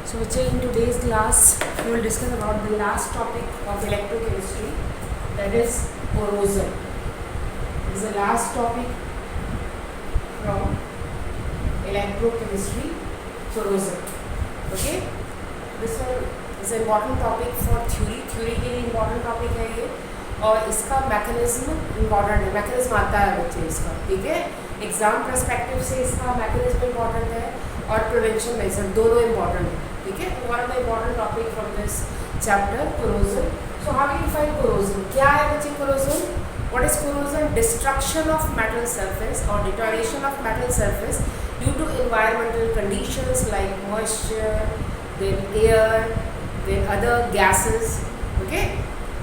So in today's class, we will discuss about the last topic of electrochemistry, that is corrosion. This is the last topic from electrochemistry, corrosion. Okay, this one is an important topic for theory. Theory के लिए important topic है ये, और इसका mechanism important है. Mechanism आता है बच्चे इसका, ठीक है. एग्जाम पर्सपेक्टिव से इसका मैकेनिज्म इम्पॉर्टेंट है और प्रिवेंशन मेजर दोनों इम्पॉर्टेंट है, ठीक है. One of the important topic from this chapter, corrosion. So how we define corrosion? क्या है बच्चे corrosion? What is corrosion? Destruction of metal surface or deterioration of metal surface due to environmental conditions like moisture, then air, then other gases. Okay.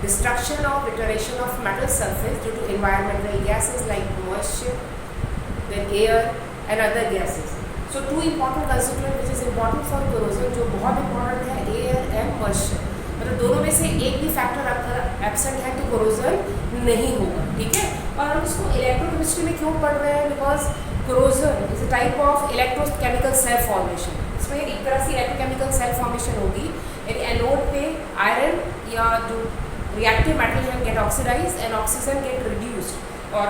Destruction or deterioration of metal surface due to environmental gases like moisture, then air and other gases. So two important constituent which is important for corrosion, जो बहुत important है, air and moisture. मतलब दोनों में से एक भी factor अगर एब्सेंट है तो corrosion नहीं होगा, ठीक है. और हम इसको इलेक्ट्रोकेमिस्ट्री में क्यों पढ़ रहे हैं? Because corrosion is a type of electrochemical cell formation. इसमें एक तरह से इलेक्ट्रोकेमिकल सेल फॉर्मेशन होगी. एनोड पे आयरन या जो रिएक्टिव मेटल है get oxidize and oxygen get reduced, और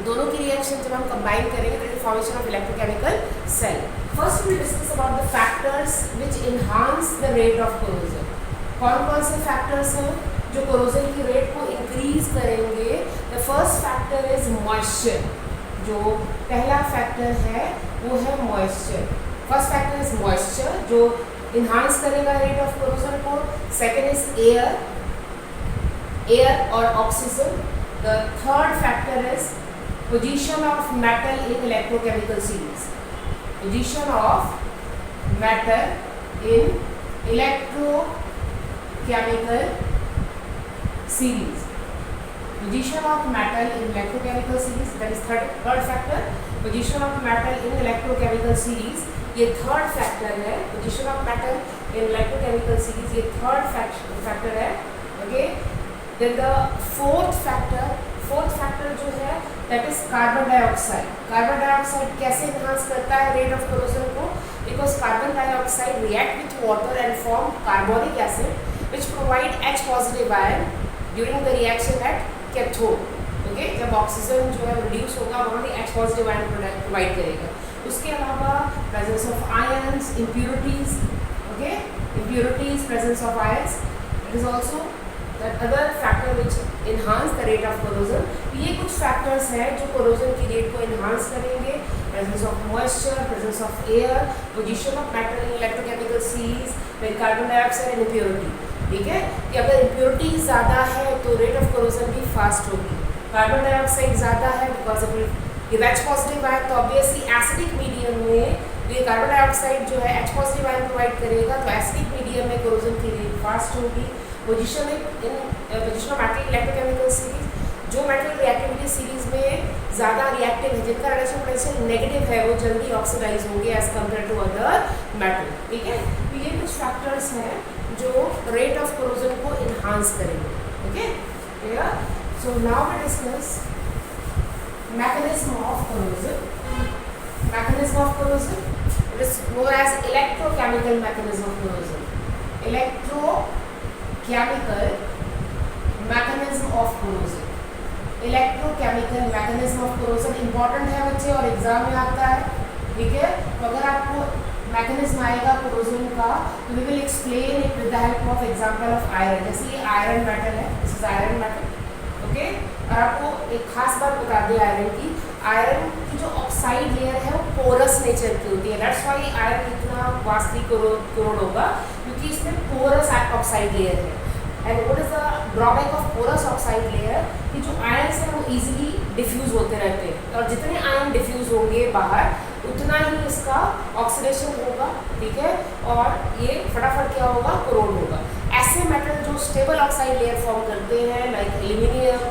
दोनों की रिएक्शन जब हम कंबाइन करेंगे तो formation of electrochemical cell. First we discuss about the factors which enhance the rate of corrosion. कौन कौन से फैक्टर्स हैं जो corrosion की रेट को इंक्रीज करेंगे? The first factor is moisture. जो पहला फैक्टर है वो है moisture. First factor is moisture जो इन्हांस करेगा रेट ऑफ corrosion को. सेकेंड इज एयर और oxygen. The third factor is position of metal in electrochemical series. Position of metal in electrochemical series. Position of metal in electrochemical series, that is third factor. Position of metal in electrochemical series, ये third factor है. Position of metal in electrochemical series, ये third factor है. Okay. Then the fourth factor जो है that is carbon dioxide. Carbon dioxide कैसे enhance करता है rate of corrosion को? Because carbon dioxide react with water and form carbonic acid which provide H positive ion during the reaction at cathode. Okay, जब oxygen जो है reduce होगा वहाँ भी H positive ion provide करेगा. उसके अलावा presence of ions, impurities, okay, impurities, presence of ions, it is also that other factor which enhance the rate of corrosion. ये कुछ factors हैं जो corrosion की rate को enhance करेंगे. Presence of moisture, presence of air, position of metal in electrochemical series, then carbon dioxide and impurity. ठीक है, कि अगर impurity ज़्यादा है तो rate of corrosion भी fast होगी. Carbon dioxide ज़्यादा है because it will give H positive ion, तो obviously acidic medium में ये carbon dioxide जो है H positive ion provide करेगा, तो acidic medium में corrosion की rate fast होगी. Position of metal electrochemical series, जो मेटल रिएक्टिविटी सीरीज में ज़्यादा रिएक्टिव है, जिनका रिडक्शन पोटेंशियल नेगेटिव है, वो जल्दी ऑक्सीडाइज होंगे as compare to other metal. ठीक है, तो ये कुछ फैक्टर्स हैं जो रेट ऑफ corrosion को इन्हांस करेंगे. Okay, clear? So now we discuss mechanism of corrosion. Mechanism of corrosion, it is known as electrochemical mechanism of corrosion. Chemical mechanism of corrosion. Electrochemical mechanism of corrosion important है बच्चे और exam में आता है. ठीक है, तो अगर आपको मैकेनिज्म आएगा corrosion का तो we will explain it with the help of example of iron. जैसे ये आयरन मेटल है, this is iron metal. Okay, और आपको एक खास बात बता दें आयरन की. आयरन की जो ऑक्साइड लेयर है वो पोरस नेचर की होती है. दैट्स व्हाई आयरन इतना वास्टली कोरोड होगा, क्योंकि इसमें पोरस ऑक्साइड लेयर है. And what is the drawback of porous oxide layer? कि जो आयन्स हैं वो इजीली डिफ्यूज होते रहते हैं, और जितने आयन डिफ्यूज होंगे बाहर उतना ही इसका ऑक्सीडेशन होगा. ठीक है, और ये फटाफट क्या होगा? कोरोड होगा. ऐसे मेटल जो स्टेबल ऑक्साइड लेयर फॉर्म करते हैं लाइक एल्यूमिनियम,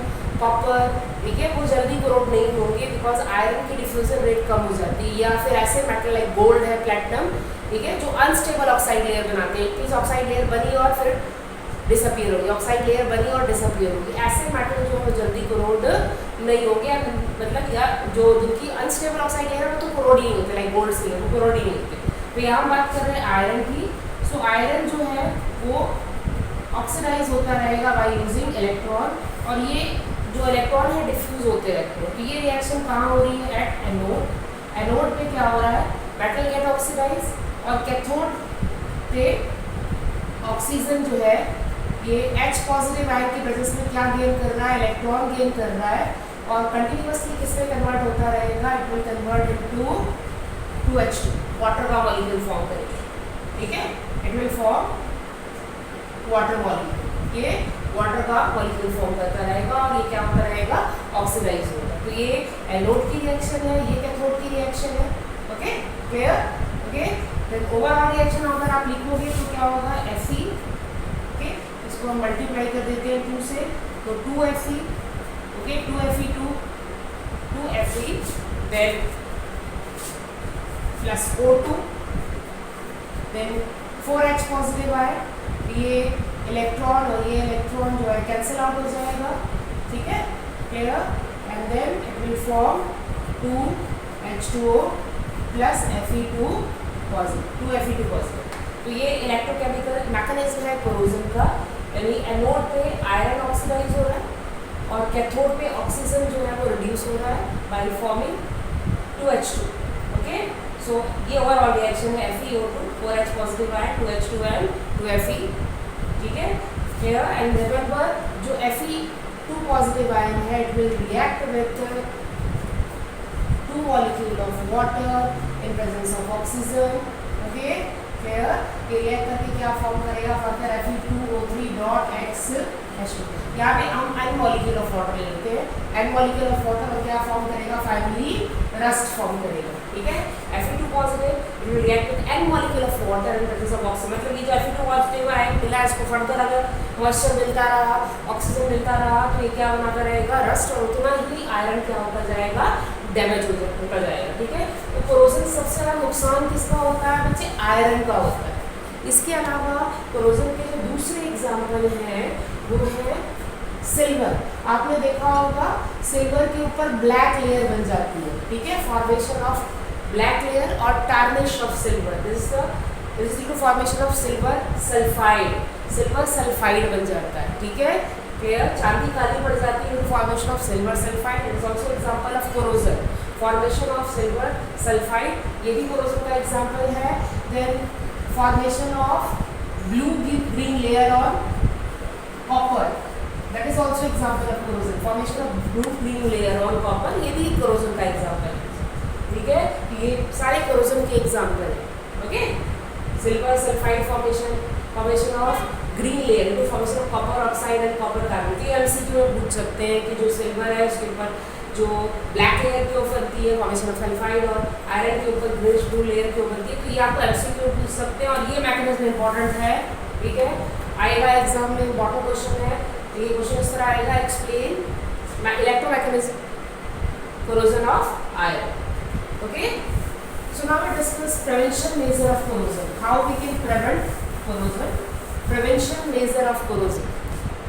कॉपर, ठीक है, वो जल्दी कोरोड नहीं होंगे बिकॉज आयरन की डिफ्यूजन रेट कम हो जाती है. या फिर ऐसे मेटल लाइक गोल्ड है, प्लेटिनम, ठीक है, जो अनस्टेबल ऑक्साइड लेयर बनाते हैं. प्लीज ऑक्साइड लेयर बनी और फिर डिसअपियर होगी, ऑक्साइड लेयर बनी और डिसअपियर होगी. ऐसे मेटल जो है जल्दी कोरोड नहीं होंगे. मतलब या जो जिनकी अनस्टेबल ऑक्साइड लेयर है वो तो कोरोड ही नहीं होते, लाइक गोल्ड से वो कोरोड ही नहीं होते. तो यहाँ हम बात कर रहे हैं आयरन की. सो आयरन जो है वो ऑक्सीडाइज होता रहेगा बाय यूजिंग इलेक्ट्रॉन, और ये जो इलेक्ट्रॉन है डिफ्यूज होते रहते हैं। तो ये रिएक्शन कहाँ हो रही है? At anode. एनोड पे क्या हो रहा है? मेटल गेट ऑक्सीडाइज, और कैथोड पे ऑक्सीजन जो है ये H पॉजिटिव आयन की प्रेजेंस में क्या गेन कर रहा है? इलेक्ट्रॉन गेन कर रहा है, और कंटिन्यूअसली किसमें कन्वर्ट होता रहेगा? It will convert into 2H2, water का मॉलिक्यूल फॉर्म करेगा। ठीक है, it will form water molecule, ये वाटर का मॉलिक्यूल फॉर्म करता रहेगा, और ये क्या होता रहेगा? ऑक्सीडाइज होगा। तो ये एनोड की रिएक्शन है, ये कैथोड की रिएक्शन है। Okay, clear? Okay, then overall reaction अगर आप लिखोगे तो क्या होगा? Fe, ओके, इसको हम मल्टीप्लाई कर देते हैं 2 से, तो 2Fe, okay, 2Fe2, 2Fe, then plus O2, then 4H positive आए, ये इलेक्ट्रॉन और ये इलेक्ट्रॉन जो है कैंसिल आउट हो जाएगा। ठीक है, clear? And then it will form 2H2O plus Fe2 positive, 2Fe2 positive. तो ये इलेक्ट्रोकेमिकल मैकेनिज्म है कोरोजन का, यानी एनोड पे आयरन ऑक्सीडाइज हो रहा है और कैथोड पे ऑक्सीजन जो है वो रिड्यूस हो रहा है बाय फॉर्मिंग 2H2। ओके, सो ये ओवरऑल रिएक्शन है FeO2, 4H positive ion, 2H2N, 2Fe। ठीक है, क्लियर? एंड रिमेंबर जो Fe2 पॉजिटिव आयन है it will react with 2 molecule of water in presence of oxygen. Okay, clear? ये react करके क्या form करेगा? Further Fe2O3.X H2। यहाँ पे हम n मॉलिक्यूल ऑफ वाटर लेते हैं, n मॉलिक्यूल ऑफ वाटर और क्या फॉर्म करेगा? फाइनली रस्ट फॉर्म करेगा। ठीक है, Fe2 positive it will react with n molecule of water in presence of oxygen. मतलब ये जो Fe2 पॉजिटिव है मिला, इसको फर्दर अगर मॉइस्चर मिलता रहा, ऑक्सीजन मिलता रहा, तो ये क्या बनाता रहेगा? रस्ट, और उतना ही आयरन क्या होता जाएगा? डैमेज होता जाएगा। ठीक है, तो कोरोजन सबसे ज़्यादा नुकसान किसका होता है बच्चे? आयरन का होता है। इसके अलावा कोरोजन के जो दूसरे एग्जाम्पल हैं वो है सिल्वर। आपने देखा होगा सिल्वर के ऊपर ब्लैक लेयर बन जाती है। ठीक है, फॉर्मेशन ऑफ ब्लैक लेयर और tarnish of silver, this is due to formation of silver sulphide. Silver sulphide बन जाता है। ठीक है, क्लियर? चांदी काली पड़ जाती है, formation of silver sulphide is also example of corrosion. Formation of silver sulphide ये भी कोरोजन का एग्जांपल है। Then formation of blue green layer on copper, that is also example of corrosion. Formation of blue green layer on copper, ये भी corrosion का example है। ठीक है, ये सारे कोरोजन के एग्जांपल है। Okay, silver sulphide formation, formation of green layer, तो formation of copper oxide and copper carbon. तो ये एमसीक्यू में पूछ सकते हैं कि जो सिल्वर है उसके ऊपर जो ब्लैक लेयर के ऊपर बनती है फॉर्मेशन ऑफ सल्फाइड, और आयरन के ऊपर ग्रेइश ब्लू लेयर के ऊपर बनती है। तो ये आपको एमसीक्यू में पूछ सकते हैं, और ये मैकेनिज्म इंपॉर्टेंट है। ठीक है, आएगा एग्जाम में, इंपॉर्टेंट क्वेश्चन है। तो ये क्वेश्चन इस तरह आएगा, explain electromechanism corrosion of iron. Okay, so now we discuss prevention measure of corrosion, how we can prevent corrosion. Prevention measure of corrosion,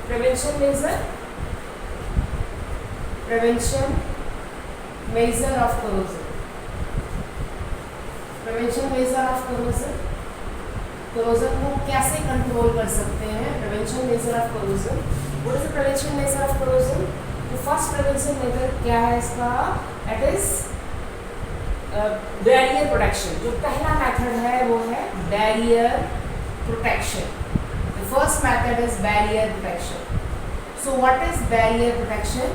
prevention measure of corrosion, prevention measure of corrosion। corrosion को कैसे control कर सकते हैं? prevention measure of corrosion, what is the prevention measure of corrosion? तो फर्स्ट prevention measure क्या है इसका? it is barrier protection. जो पहला मेथड है वो है barrier protection. The first method is barrier protection. So what is barrier protection?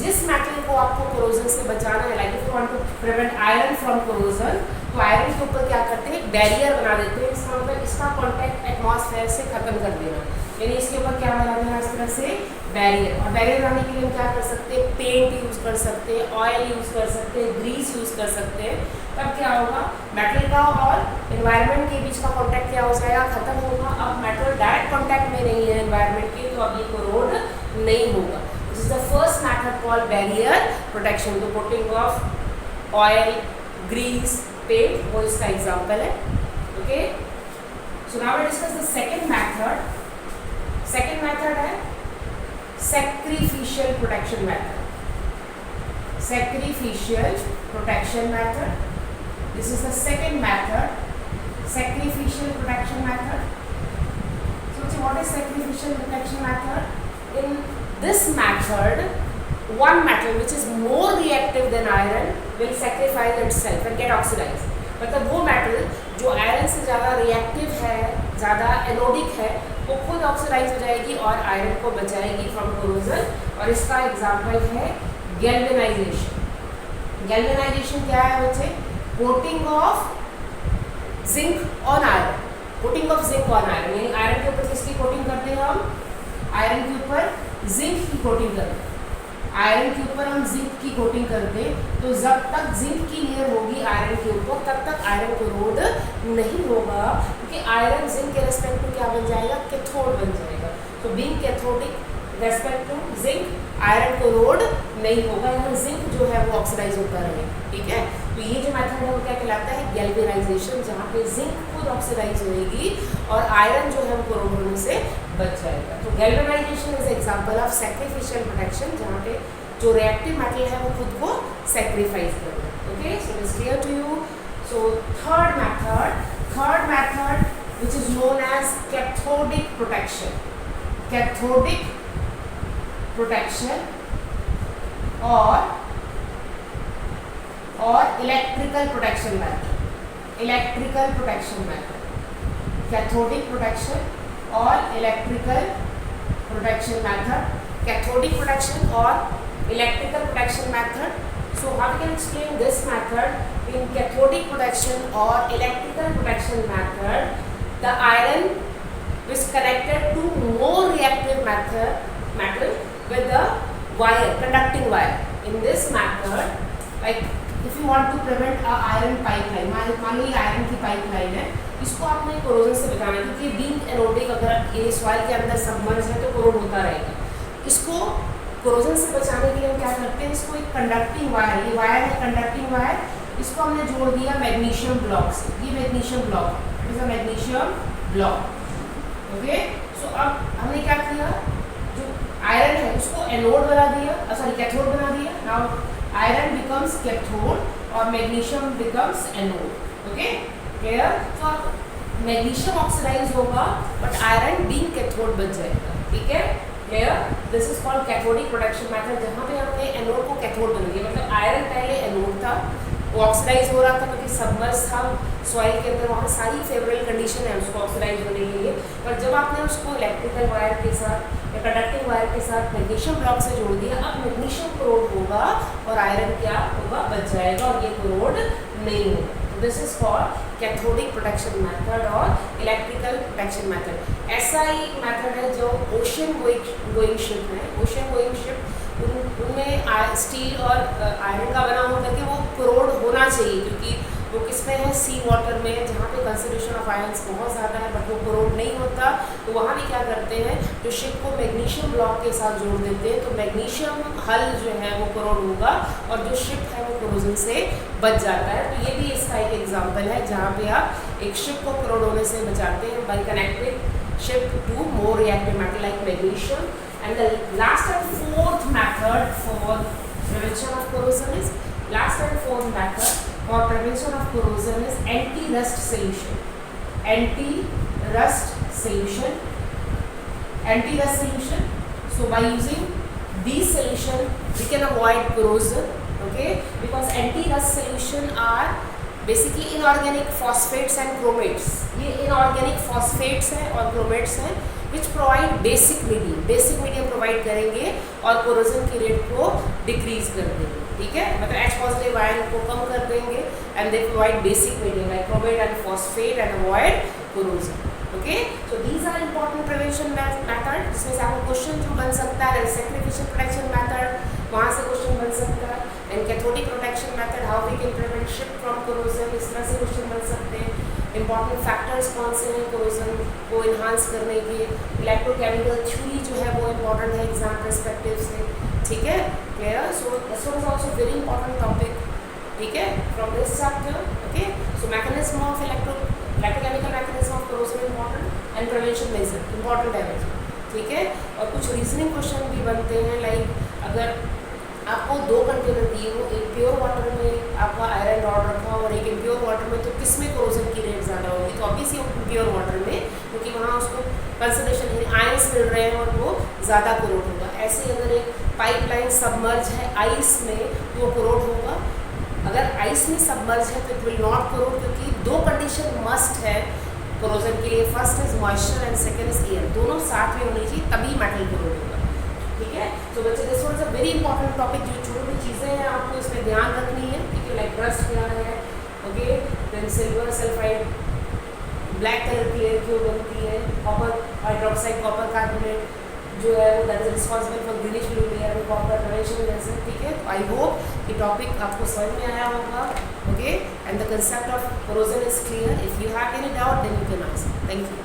जिस मेटल को आपको कोरोजन से बचाना है, like if you want to prevent iron from corrosion, तो आयरन के ऊपर क्या करते हैं? बैरियर बना देते हैं। इसका मतलब इसका कांटेक्ट एटमॉस्फेयर से खत्म कर देना, यानी इसके ऊपर क्या बना देना? इस तरह से बैरियर। और बैरियर बनाने के लिए हम क्या कर सकते हैं? पेंट यूज़ कर सकते हैं, ऑयल यूज़ कर सकते हैं, ग्रीस यूज़ कर सकते हैं। तब क्या होगा? मेटल का और एनवायरनमेंट के बीच का कांटेक्ट क्या हो जाएगा? खत्म होगा। अब मेटल डायरेक्ट कांटेक्ट में नहीं है एनवायरनमेंट के, तो अब ये कोरोड नहीं होगा। This is the first method called barrier protection. तो putting of oil, grease, paint, वो इसका एग्जाम्पल है। Okay, so now we discuss the second method. Second method है sacrificial protection method। sacrificial protection method, this is the second method, sacrificial protection method। sacrificial protection method. In this method, one metal which is more reactive than iron will sacrifice itself and get oxidized. मतलब वो metal जो iron से ज़्यादा reactive है, ज़्यादा anodic है, वो खुद ऑक्सीडाइज हो जाएगी और आयरन को बचाएगी फ्रॉम कोरोजन. और इसका एग्जांपल है गैल्वेनाइजेशन. गैल्वेनाइजेशन क्या है बच्चे? Coating of zinc on iron. Coating of zinc on iron यानी आयरन के ऊपर किसकी कोटिंग करते हैं हम? आयरन के ऊपर जिंक की कोटिंग करते हैं. आयरन के ऊपर हम जिंक की कोटिंग करते तो जब तक जिंक की लेयर होगी आयरन के ऊपर तब तक आयरन कोरोड नहीं होगा, क्योंकि आयरन जिंक के रेस्पेक्ट टू क्या बन जाएगा? कैथोड बन जाएगा. तो being cathodic respect to zinc iron corrode नहीं होगा, यहाँ जिंक जो है वो ऑक्सीडाइज होता रहेगा. ठीक है, तो ये जो मेथड है वो क्या कहलाता है? गैल्वेनाइजेशन, जहाँ पे जिंक खुद ऑक्सीडाइज होगी और आयरन जो है वो कोरोड होने से बच जाएगा. तो galvanisation is example of sacrificial protection, जहाँ पे जो रिएक्टिव मेटल है वो खुद को सैक्रिफाइस कर रहा है. Okay, so it is clear to you. So third method which is known as cathodic protection. Cathodic protection or electrical protection method. Electrical protection method. Cathodic protection or electrical protection method. Cathodic protection or electrical protection method. So how we can explain this method? In cathodic protection or electrical protection method, the iron is connected to more reactive metal with the wire, conducting wire. In this method, like if you want to prevent a iron pipeline, मान लो ये iron की pipeline है, इसको आपने corrosion से बचाना है, क्योंकि बीइंग एनोडिक अगर ये सॉइल के अंदर सबमर्ज है तो कोरोड होता रहेगा. इसको कोरोजन से बचाने के लिए हम क्या करते हैं? इसको एक कंडक्टिंग वायर, ये वायर है कंडक्टिंग वायर, इसको हमने जोड़ दिया मैग्नीशियम ब्लॉक से. ये magnesium block, it is a magnesium block. Okay, so अब हमने क्या किया? जो आयरन है उसको एनोड बना दिया, सॉरी कैथोड बना दिया. नाउ आयरन बिकम्स कैथोड और magnesium becomes anode. Okay, clear? तो मैग्नीशियम ऑक्सीडाइज होगा बट आयरन बीइंग कैथोड बच जाएगा. ठीक है, clear? This is called cathodic protection method, जहाँ पे हमने एनोड को कैथोड बना दिया. मतलब आयरन पहले एनोड था, वो ऑक्सीडाइज हो रहा था क्योंकि सबमर्ज था सॉइल के अंदर, वहाँ सारी फेवरेबल कंडीशन है उसको ऑक्सीडाइज होने के लिए. पर जब आपने उसको इलेक्ट्रिकल वायर के साथ या कंडक्टिंग वायर के साथ मैग्नीशियम ब्लॉक से जोड़ दिया, अब मैग्नीशियम कोरोड होगा और आयरन क्या होगा? बच जाएगा और ये कोरोड नहीं होगा. This is called cathodic protection method और इलेक्ट्रिकल प्रोटेक्शन मेथड. ऐसा ही मेथड है जो ओशन गोइंग शिप है. ओशन गोइंग शिप उनमें स्टील और आयरन का बना होकर के वो कोरोड होना चाहिए, क्योंकि वो किसमें है? सी वाटर में है, जहाँ पे कंसंट्रेशन ऑफ आयंस बहुत ज़्यादा है, बट वो कोरोड नहीं होता. तो वहाँ भी क्या करते हैं? जो शिप को मैग्नीशियम ब्लॉक के साथ जोड़ देते हैं, तो मैग्नीशियम हल जो है वो कोरोड होगा और जो शिप है वो कोरोजन से बच जाता है. तो ये भी इसका एक एग्जाम्पल है जहाँ पे आप एक शिप को कोरोड होने से बचाते हैं by connecting ship to more reactive metal like magnesium. And the last and fourth method for prevention of corrosion is anti-rust solution. Anti-rust solution. So by using these solution we can avoid corrosion. Okay, because anti-rust solution are basically inorganic phosphates and chromates. ये inorganic phosphates हैं और chromates हैं which provide basic medium provide करेंगे और corrosion की rate को decrease कर देंगे. ठीक है, मतलब H positive ion को कम कर देंगे and they provide basic medium like chromate and phosphate and avoid corrosion. Okay, so these are important prevention method. इसमें से आपको क्वेश्चन जो बन सकता है sacrificial protection method, वहाँ से क्वेश्चन बन सकता है. and cathodic protection method, how we can prevent ship from corrosion, इस तरह से क्वेश्चन बन सकते हैं. इंपॉर्टेंट फैक्टर्स कौन से हैं कोरोजन को इन्हांस करने के? इलेक्ट्रोकेमिकल थ्योरी जो है वो इम्पॉर्टेंट है एग्जाम परस्पेक्टिव से. ठीक है, clear? So this one is also very important topic. ठीक है, from this chapter. Okay, so mechanism of electrochemical mechanism of corrosion important and prevention measure important है. ठीक है, और कुछ रीजनिंग क्वेश्चन भी बनते हैं लाइक अगर आपको दो कंटेनर दिए हो, एक प्योर वाटर में आपका आयरन रॉड रखा हो और एक इम्प्योर वाटर में, तो किस में कोरोजन की रेट ज़्यादा होगी? तो ऑब्वियसली प्योर वाटर में, क्योंकि वहाँ उसको कंसंट्रेशन आयंस सिल रहे हैं और वो ज़्यादा कोरोड होगा। ऐसे ही अगर एक पाइपलाइन सबमर्ज है आइस में तो वो कोरोड होगा। अगर आइस में सबमर्ज है तो इट विल नॉट कोरोड, क्योंकि दो कंडीशन मस्ट है कोरोजन के लिए। First is moisture and second is air, दोनों साथ में होनी चाहिए तभी मेटल कोरोड होगा। ठीक है, तो बच्चे this one is a very important topic. जो छोटी छोटी चीज़ें हैं आपको इसमें ध्यान रखनी है, ठीक है। लाइक रस्ट क्या है, okay, then silver sulphide black colour clear क्यों बनती है, कॉपर हाइड्रोक्साइड कॉपर कार्बोनेट जो है वो that is responsible for greenish blue layer में कॉपर रिलेशन जैसे। ठीक है, तो आई होप कि टॉपिक आपको समझ में आया होगा, okay, and the concept of corrosion is clear. If you have any doubt then you can ask. Thank you.